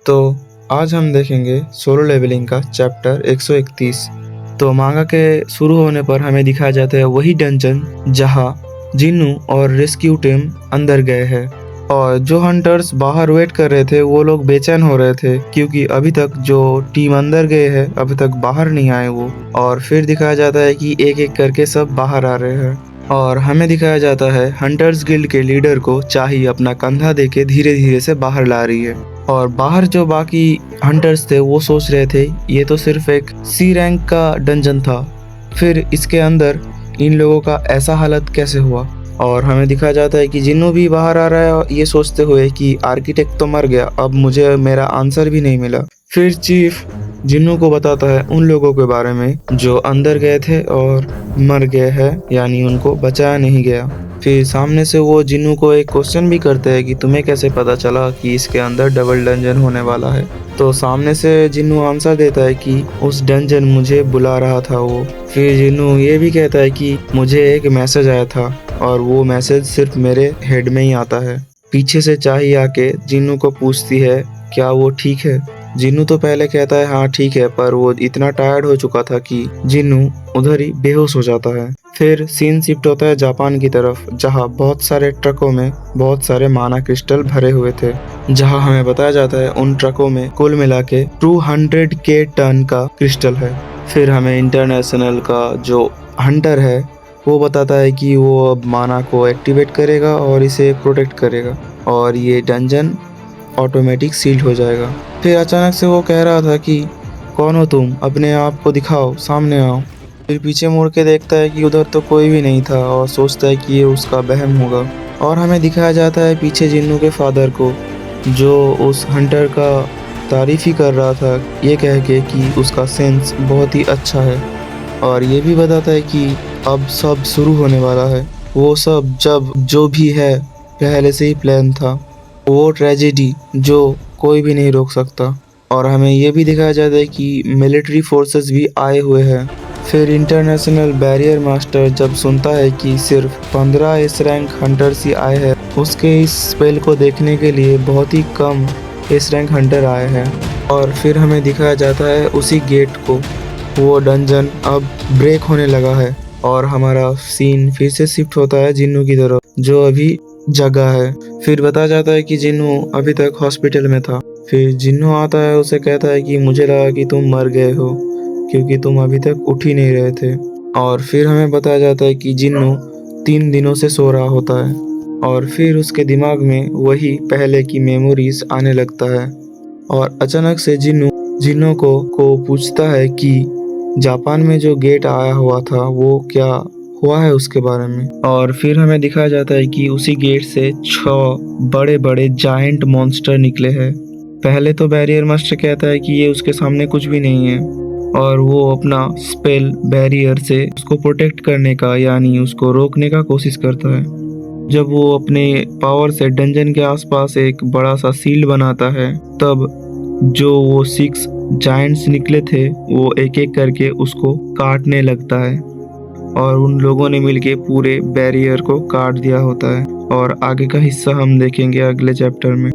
तो आज हम देखेंगे सोलो लेवलिंग का चैप्टर 131। तो मांगा के शुरू होने पर हमें दिखाया जाता है वही डंजन जहां जिन्नू और रेस्क्यू टीम अंदर गए हैं और जो हंटर्स बाहर वेट कर रहे थे वो लोग बेचैन हो रहे थे क्योंकि अभी तक जो टीम अंदर गए हैं अभी तक बाहर नहीं आए वो। और फिर दिखाया जाता है कि एक एक करके सब बाहर आ रहे हैं और हमें दिखाया जाता है हंटर्स गिल्ड के लीडर को चाही अपना कंधा देके धीरे धीरे से बाहर ला रही है। और बाहर जो बाकी हंटर्स थे वो सोच रहे थे ये तो सिर्फ एक सी रैंक का डंजन था, फिर इसके अंदर इन लोगों का ऐसा हालत कैसे हुआ। और हमें दिखाया जाता है कि जिन्नू भी बाहर आ रहा है ये सोचते हुए कि आर्किटेक्ट तो मर गया, अब मुझे मेरा आंसर भी नहीं मिला। फिर चीफ जिन्नू को बताता है उन लोगों के बारे में जो अंदर गए थे और मर गए हैं, यानी उनको बचाया नहीं गया। फिर सामने से वो जिन्नू को एक क्वेश्चन भी करते हैं कि तुम्हें कैसे पता चला कि इसके अंदर डबल डंजन होने वाला है। तो सामने से जिन्नू आंसर देता है कि उस डंजन मुझे बुला रहा था वो। फिर जिन्नू ये भी कहता है कि मुझे एक मैसेज आया था और वो मैसेज सिर्फ मेरे हेड में ही आता है। पीछे से चाही आके जिन्नू को पूछती है क्या वो ठीक है। जिन्नू तो पहले कहता है हाँ ठीक है, पर वो इतना टायर्ड हो चुका था कि जिन्नू उधर ही बेहोश हो जाता है। फिर सीन शिफ्ट होता है जापान की तरफ जहाँ बहुत सारे ट्रकों में बहुत सारे माना क्रिस्टल भरे हुए थे, जहाँ हमें बताया जाता है उन ट्रकों में कुल मिला के 200K टन का क्रिस्टल है। फिर हमें इंटरनेशनल का जो हंटर है वो बताता है कि वो अब माना को एक्टिवेट करेगा और इसे प्रोटेक्ट करेगा और ये डंजन ऑटोमेटिक सील्ड हो जाएगा। फिर अचानक से वो कह रहा था कि कौन हो तुम, अपने आप को दिखाओ, सामने आओ। फिर पीछे मुड़ के देखता है कि उधर तो कोई भी नहीं था और सोचता है कि ये उसका वहम होगा। और हमें दिखाया जाता है पीछे जिन्नू के फादर को जो उस हंटर का तारीफ ही कर रहा था ये कह के कि उसका सेंस बहुत ही अच्छा है। और ये भी बताता है कि अब सब शुरू होने वाला है, वो सब जब जो भी है पहले से ही प्लान था, वो ट्रेजेडी जो कोई भी नहीं रोक सकता। और हमें ये भी दिखाया जाता है कि मिलिट्री फोर्सेस भी आए हुए हैं। फिर इंटरनेशनल बैरियर मास्टर जब सुनता है कि सिर्फ 15 एस रैंक हंटर्स ही आए हैं, उसके इस स्पेल को देखने के लिए बहुत ही कम एस रैंक हंटर आए हैं। और फिर हमें दिखाया जाता है उसी गेट को, वो डंजन अब ब्रेक होने लगा है और हमारा सीन फिर से शिफ्ट होता है जिन्नू की तरफ जो अभी जगह है। फिर बताया जाता है कि जिन्नू अभी तक हॉस्पिटल में था। फिर जिन्नू आता है, उसे कहता है कि मुझे लगा कि तुम मर गए हो क्योंकि तुम अभी तक उठ ही नहीं रहे थे। और फिर हमें बताया जाता है कि जिन्नू 3 दिनों से सो रहा होता है और फिर उसके दिमाग में वही पहले की मेमोरीज आने लगता है। और अचानक से जिन्नू को पूछता है कि जापान में जो गेट आया हुआ था वो क्या हुआ है उसके बारे में। और फिर हमें दिखाया जाता है कि उसी गेट से 6 बड़े बड़े जायंट मॉन्स्टर निकले हैं। पहले तो बैरियर मास्टर कहता है कि ये उसके सामने कुछ भी नहीं है और वो अपना स्पेल बैरियर से उसको प्रोटेक्ट करने का यानी उसको रोकने का कोशिश करता है। जब वो अपने पावर से डंजन के आसपास एक बड़ा सा सील्ड बनाता है तब जो वो 6 जायंट्स निकले थे वो एक एक करके उसको काटने लगता है और उन लोगों ने मिलके पूरे बैरियर को काट दिया होता है। और आगे का हिस्सा हम देखेंगे अगले चैप्टर में।